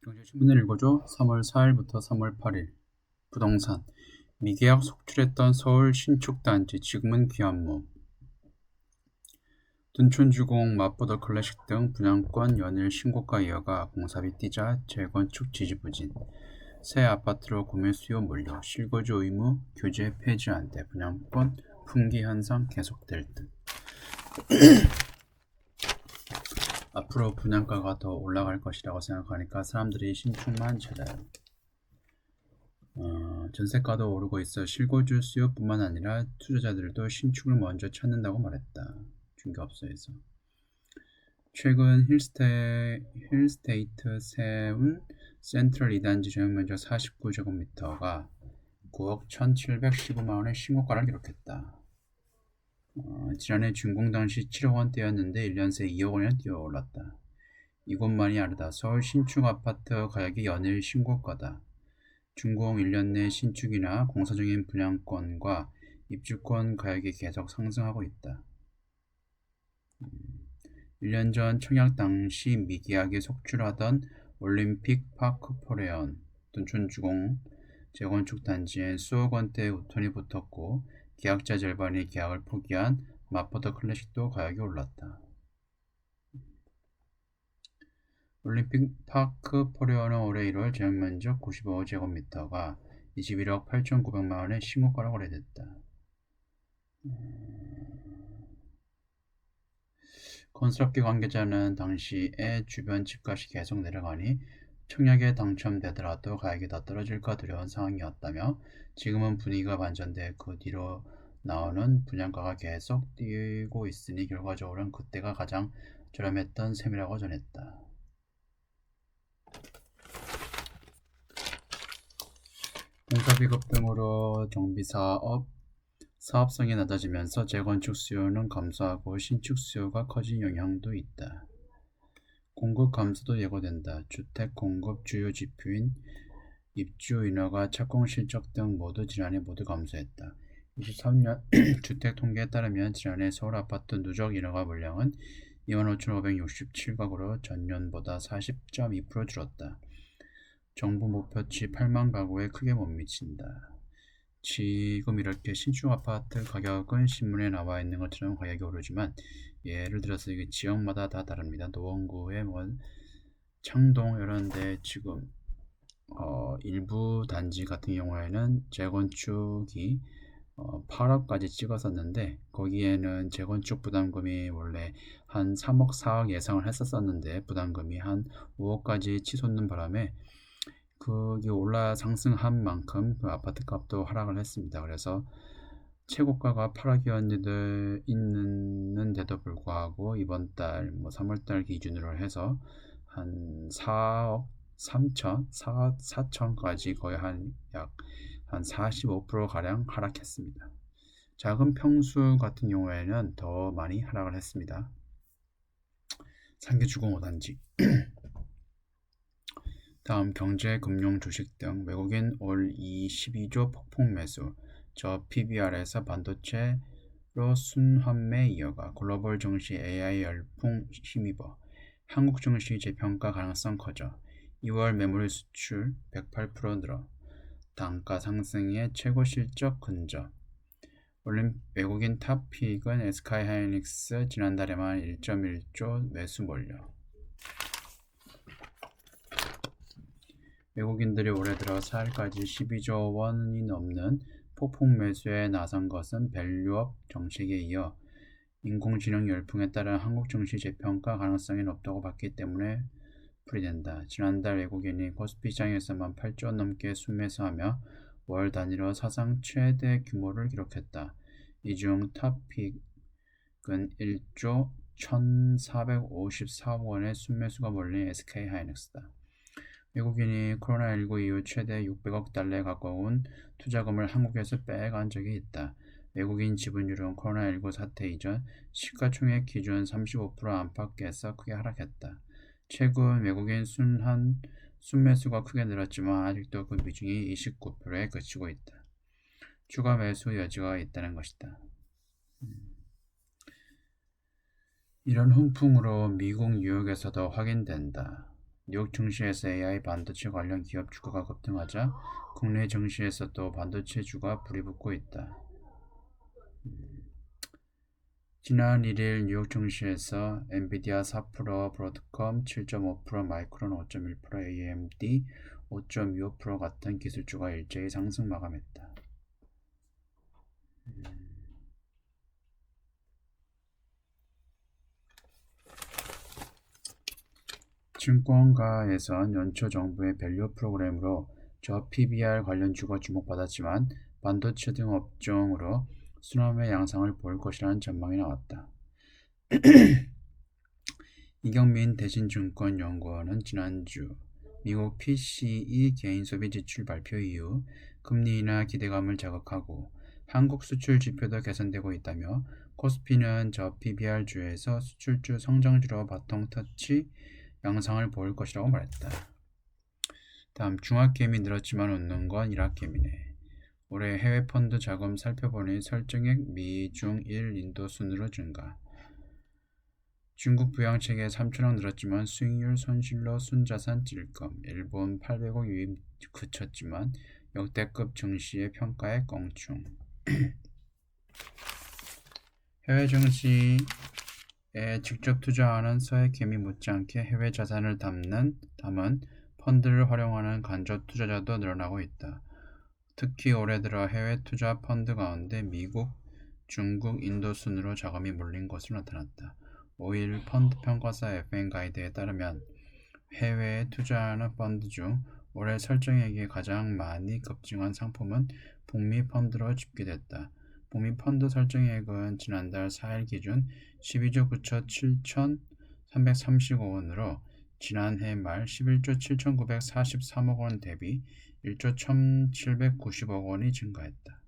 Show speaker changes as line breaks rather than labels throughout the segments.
경제신문을 읽어줘. 3월 4일부터 3월 8일. 부동산. 미계약 속출했던 서울 신축단지 지금은 귀한몸. 둔촌주공, 마포더 클래식 등 분양권 연일 신고가 이어가 공사비 뛰자 재건축 지지부진. 새 아파트로 구매 수요 몰려 실거주 의무 교재 폐지 안돼 분양권 풍기 현상 계속될 듯. 앞으로 분양가가 더 올라갈 것이라고 생각하니까 사람들이 신축만 찾아요. 전세가도 오르고 있어 실거주 수요뿐만 아니라 투자자들도 신축을 먼저 찾는다고 말했다. 중개업소에서. 최근 힐스테이트 세운 센트럴 2단지 전용면적 49제곱미터가 9억 1,715만원의 신고가를 기록했다. 지난해 준공 당시 7억 원대였는데 1년 새 2억 원이나 뛰어올랐다. 이곳만이 아니다. 서울 신축 아파트 가격이 연일 신고가다. 준공 1년 내 신축이나 공사 중인 분양권과 입주권 가격이 계속 상승하고 있다. 1년 전 청약 당시 미계약에 속출하던 올림픽 파크 포레온 둔촌주공 재건축 단지엔 수억 원대의 우톤이 붙었고 계약자 절반이 계약을 포기한 마포더 클래식도 가격이 올랐다. 올림픽 파크 포레온은 올해 1월 제한면적 95제곱미터가 21억 8,900만원의 신고가로 거래됐다. 건설업계 관계자는 당시에 주변 집값이 계속 내려가니 청약에 당첨되더라도 가격이 더 떨어질까 두려운 상황이었다며 지금은 분위기가 반전돼 그 뒤로 나오는 분양가가 계속 뛰고 있으니 결과적으로는 그때가 가장 저렴했던 셈이라고 전했다. 공사비급 등으로 정비사업 사업성이 낮아지면서 재건축 수요는 감소하고 신축 수요가 커진 영향도 있다. 공급 감소도 예고된다. 주택 공급 주요 지표인 입주 인허가, 착공 실적 등 모두 지난해 모두 감소했다. 23년 주택 통계에 따르면 지난해 서울 아파트 누적 인허가 물량은 25,567가구로 전년보다 40.2% 줄었다. 정부 목표치 8만 가구에 크게 못 미친다. 지금 이렇게 신축 아파트 가격은 신문에 나와 있는 것처럼 가격이 오르지만 예를 들어서 이게 지역마다 다 다릅니다. 노원구의 창동 이런 데 지금 일부 단지 같은 경우에는 재건축이 8억까지 찍었었는데 거기에는 재건축 부담금이 원래 한 3억 4억 예상을 했었는데 부담금이 한 5억까지 치솟는 바람에 그게 상승한 만큼 그 아파트 값도 하락을 했습니다. 그래서 최고가가 8억이었는데도 불구하고 이번 달 3월달 기준으로 해서 한 4억 3천, 4천까지 거의 약 45% 가량 하락했습니다. 작은 평수 같은 경우에는 더 많이 하락을 했습니다. 상계주공 5단지 다음 경제, 금융, 주식 등 외국인 올 12조 폭풍 매수, 저 PBR에서 반도체로 순환매 이어가 글로벌 증시 AI 열풍 힘입어 한국 증시 재평가 가능성 커져 2월 매물 수출 108% 늘어 단가 상승에 최고 실적 근접 외국인 탑픽은 SK하이닉스 지난달에만 1.1조 매수 몰려 외국인들이 올해 들어 4일까지 12조 원이 넘는 폭풍 매수에 나선 것은 밸류업 정책에 이어 인공지능 열풍에 따른 한국 증시 재평가 가능성이 높다고 봤기 때문에 풀이된다. 지난달 외국인이 코스피 시장에서만 8조 원 넘게 순매수하며 월 단위로 사상 최대 규모를 기록했다. 이 중 탑픽은 1조 1,454억 원의 순매수가 몰린 SK하이닉스다. 외국인이 코로나19 이후 최대 600억 달러에 가까운 투자금을 한국에서 빼간 적이 있다. 외국인 지분율은 코로나19 사태 이전 시가총액 기준 35% 안팎에서 크게 하락했다. 최근 외국인 순매수가 크게 늘었지만 아직도 그 비중이 29%에 그치고 있다. 추가 매수 여지가 있다는 것이다. 이런 훈풍으로 미국 뉴욕에서도 확인된다. 뉴욕 증시에서 AI 반도체 관련 기업 주가가 급등하자 국내 증시에서도 반도체 주가 불이 붙고 있다. 지난 1일 뉴욕 증시에서 엔비디아 4%, 브로드컴 7.5%, 마이크론 5.1%, AMD 5.25% 같은 기술주가 일제히 상승 마감했다. 증권가에선 연초 정부의 밸류 프로그램으로 저 PBR 관련 주가 주목받았지만 반도체 등 업종으로 순환의 양상을 보일 것이라는 전망이 나왔다. 이경민 대신증권연구원은 지난주 미국 PCE 개인 소비 지출 발표 이후 금리 인하 기대감을 자극하고 한국 수출 지표도 개선되고 있다며 코스피는 저 PBR주에서 수출주 성장주로 바통 터치 양상을 보일 것이라고 말했다. 다음 중학개미 늘었지만 웃는 건 일학개미네. 올해 해외 펀드 자금 살펴보니 설정액 미, 중, 일 인도 순으로 증가. 중국 부양책에 3천억 늘었지만 수익률 손실로 순자산 찔끔. 일본 800억 유입 그쳤지만 역대급 증시의 평가에 껑충. 해외 증시에 직접 투자하는 서해개미 못지않게 해외 자산을 담은 펀드를 활용하는 간접 투자자도 늘어나고 있다. 특히 올해 들어 해외 투자 펀드 가운데 미국, 중국, 인도 순으로 자금이 몰린 것으로 나타났다. 5일 펀드 평가사 FN 가이드에 따르면 해외에 투자하는 펀드 중 올해 설정액이 가장 많이 급증한 상품은 북미 펀드로 집계됐다. 북미 펀드 설정액은 지난달 4일 기준 12조 9천 7,330억 원으로 지난해 말 11조 7,943억 원 대비 1조 1,790억 원이 증가했다.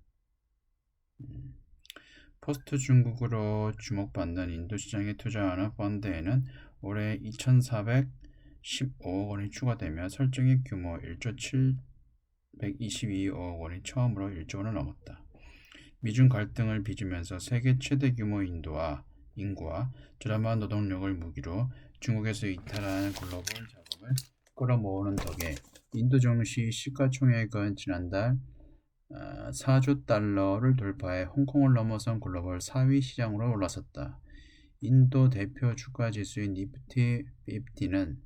포스트 중국으로 주목받는 인도 시장에 투자하는 펀드에는 올해 2,415억 원이 추가되며 설정액 규모 1조 722억 원이 처음으로 1조 원을 넘었다. 미중 갈등을 빚으면서 세계 최대 규모 인구와 저렴한 노동력을 무기로 중국에서 이탈하는 글로벌 자금을 끌어모으는 덕에 인도 증시 시가총액은 지난달 4조 달러를 돌파해 홍콩을 넘어선 글로벌 4위 시장으로 올라섰다. 인도 대표 주가 지수인 니프티 50는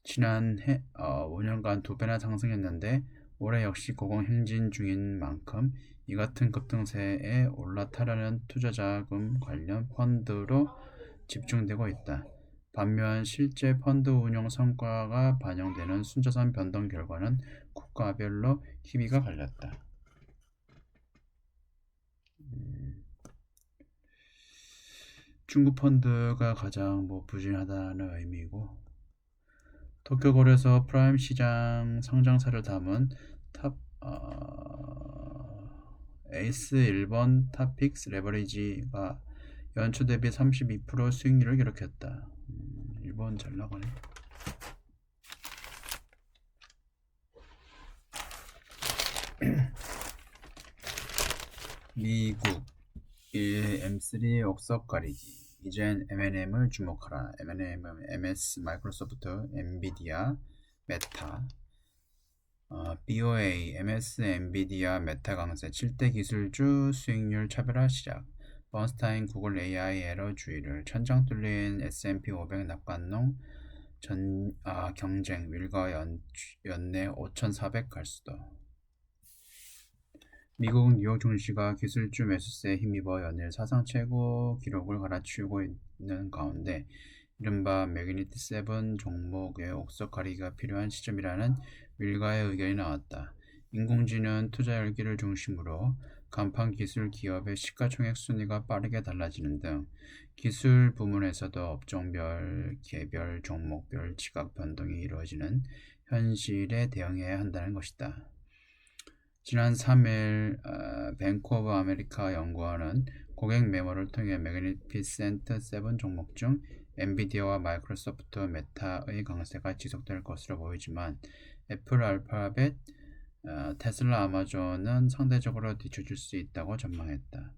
지난해 5년간 2배나 상승했는데 올해 역시 고공행진 중인 만큼 이 같은 급등세에 올라타려는 투자자금 관련 펀드로 집중되고 있다. 반면 실제 펀드 운용 성과가 반영되는 순자산 변동 결과는 국가별로 희비가 갈렸다. 중국 펀드가 가장 부진하다는 의미고 도쿄 거래소 프라임 시장 상장사를 담은 에이스 1번 탑픽스 레버리지가 연초 대비 32% 수익률을 기록했다. 일본 잘 나가네. 미국 M3 옥석 가리기. 이젠 M&M을 주목하라. M&M은 MS, 마이크로소프트, 엔비디아, 메타. BOA, MS, 엔비디아, 메타 강세 7대 기술주 수익률 차별화 시작. 번스타인, 구글 AI 에러 주의를. 천장 뚫린 S&P 500 낙관농 경쟁 윌과 연내 5,400 갈 수도. 미국 뉴욕 증시가 기술주 매수세에 힘입어 연일 사상 최고 기록을 갈아치우고 있는 가운데 이른바 매그니티 7 종목의 옥석 가리기가 필요한 시점이라는 윌가의 의견이 나왔다. 인공지능 투자 열기를 중심으로 간판 기술 기업의 시가총액 순위가 빠르게 달라지는 등 기술 부문에서도 업종별, 개별, 종목별 지각 변동이 이루어지는 현실에 대응해야 한다는 것이다. 지난 3일 뱅크 오브 아메리카 연구원은 고객 메모를 통해 매그니피센트 7 종목 중 엔비디아와 마이크로소프트, 메타의 강세가 지속될 것으로 보이지만 애플, 알파벳, 테슬라, 아마존은 상대적으로 뒤처질 수 있다고 전망했다.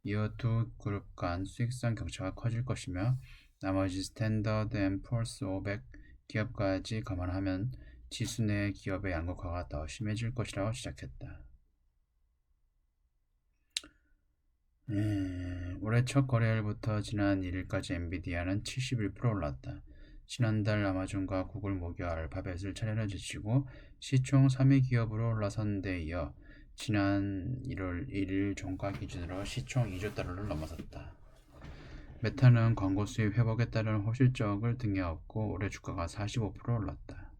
이어 두 그룹 간 수익성 격차가 커질 것이며 나머지 스탠더드 & 푸어스 500 기업까지 감안하면 지수 내 기업의 양극화가 더 심해질 것이라고 시작했다. 올해 첫 거래일부터 지난 1일까지 엔비디아는 71% 올랐다. 지난달 아마존과 구글 모기와 알파벳을 차례로 제치고 시총 3위 기업으로 올라선 데 이어 지난 1월 1일 종가 기준으로 시총 2조 달러를 넘어섰다. 메타는 광고 수입 회복에 따른 호실적을 등에 업고 올해 주가가 45% 올랐다.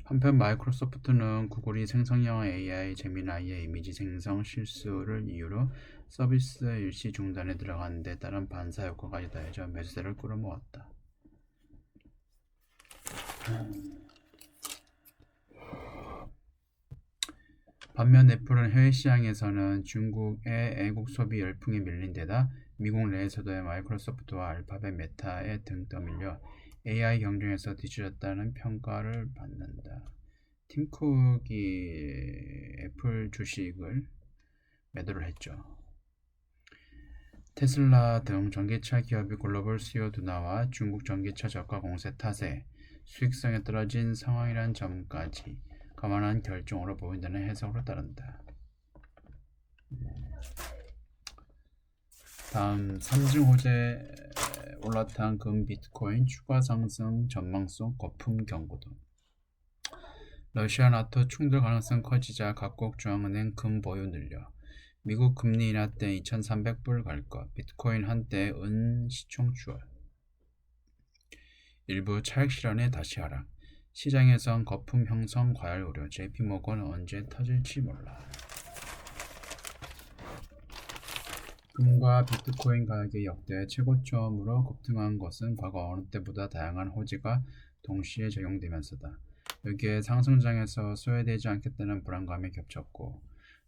한편 마이크로소프트는 구글이 생성형 AI 제미나이의 이미지 생성 실수를 이유로 서비스 일시 중단에 들어간 데 따른 반사 효과까지 더해져 매수세를 끌어모았다. 반면 애플은 해외 시장에서는 중국의 애국 소비 열풍에 밀린 데다 미국 내에서도 마이크로소프트와 알파벳, 메타에 등 떠밀려 AI 경쟁에서 뒤처졌다는 평가를 받는다. 팀 쿡이 애플 주식을 매도를 했죠. 테슬라 등 전기차 기업이 글로벌 수요 둔화와 중국 전기차 저가 공세 탓에 수익성에 떨어진 상황이란 점까지 감안한 결정으로 보인다는 해석으로 따른다. 다음 삼중 호재 올라탄 금 비트코인 추가 상승 전망 속 거품 경고도. 러시아 나토 충돌 가능성 커지자 각국 중앙은행 금 보유 늘려. 미국 금리 인하 때 2,300불 갈 것. 비트코인 한때 은 시총 추월. 일부 차익 실현에 다시 하락. 시장에선 거품 형성 과열 우려. JP모건은 언제 터질지 몰라. 금과 비트코인 가격이 역대 최고점으로 급등한 것은 과거 어느 때보다 다양한 호재가 동시에 적용되면서다. 여기에 상승장에서 소외되지 않겠다는 불안감이 겹쳤고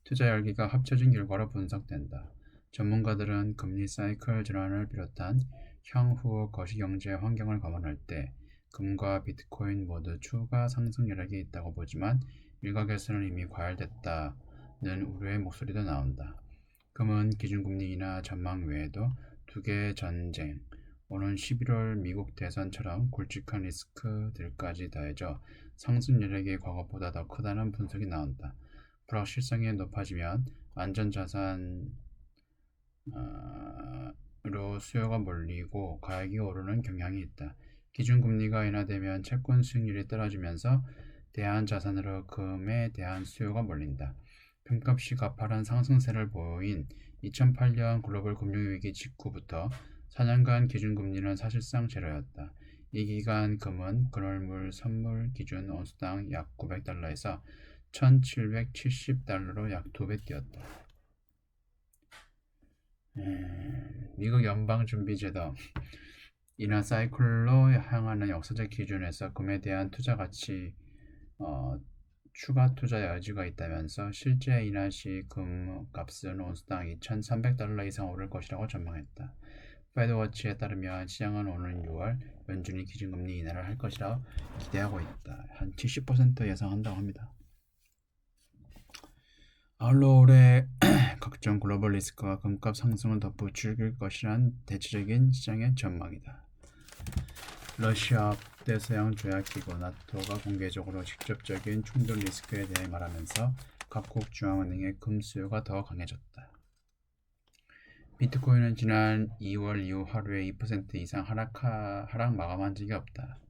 투자 열기가 합쳐진 결과로 분석된다. 전문가들은 금리 사이클 전환을 비롯한 향후 거시경제 환경을 감안할 때 금과 비트코인 모두 추가 상승 여력이 있다고 보지만 일각에서는 이미 과열됐다는 우려의 목소리도 나온다. 금은 기준금리 인하 전망 외에도 두 개의 전쟁, 오는 11월 미국 대선처럼 굵직한 리스크들까지 더해져 상승 여력이 과거보다 더 크다는 분석이 나온다. 불확실성이 높아지면 안전자산으로 수요가 몰리고 가격이 오르는 경향이 있다. 기준금리가 인하되면 채권 수익률이 떨어지면서 대안자산으로 금에 대한 수요가 몰린다. 금값이 가파른 상승세를 보인 2008년 글로벌 금융위기 직후부터 4년간 기준금리는 사실상 제로였다. 이 기간 금은 그늘물 선물 기준 온수당 약 900달러에서 1770달러로 약 2배 뛰었다. 미국 연방준비제도 인하 사이클로 향하는 역사적 기준에서 금에 대한 투자 가치 추가 투자 여지가 있다면서 실제 인하 시 금값은 온수당 2,300달러 이상 오를 것이라고 전망했다. 패드워치에 따르면 시장은 오는 6월 연준이 기준금리 인하를 할 것이라 기대하고 있다. 한 70% 예상한다고 합니다. 아울러 올해 각종 글로벌 리스크와 금값 상승을 덧붙일 것이란 대체적인 시장의 전망이다. 러시아 북대서양 조약기구 나토가 공개적으로 직접적인 충돌 리스크에 대해 말하면서 각국 중앙은행의 금 수요가 더 강해졌다. 비트코인은 지난 2월 이후 하루에 2% 이상 하락 마감한 적이 없다.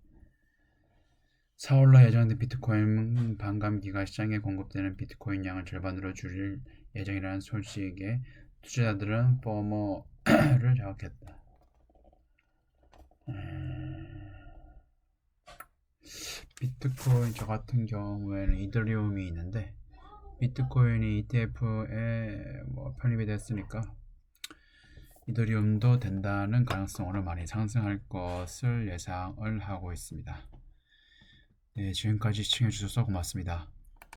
4월로 예정된 비트코인 반감기가 시장에 공급되는 비트코인 양을 절반으로 줄일 예정이라는 소식에 투자자들은 포모를 자극했다. 비트코인 저 같은 경우에는 이더리움이 있는데 비트코인이 ETF에 편입이 됐으니까 이더리움도 된다는 가능성으로 많이 상승할 것을 예상을 하고 있습니다. 네, 지금까지 시청해 주셔서 고맙습니다.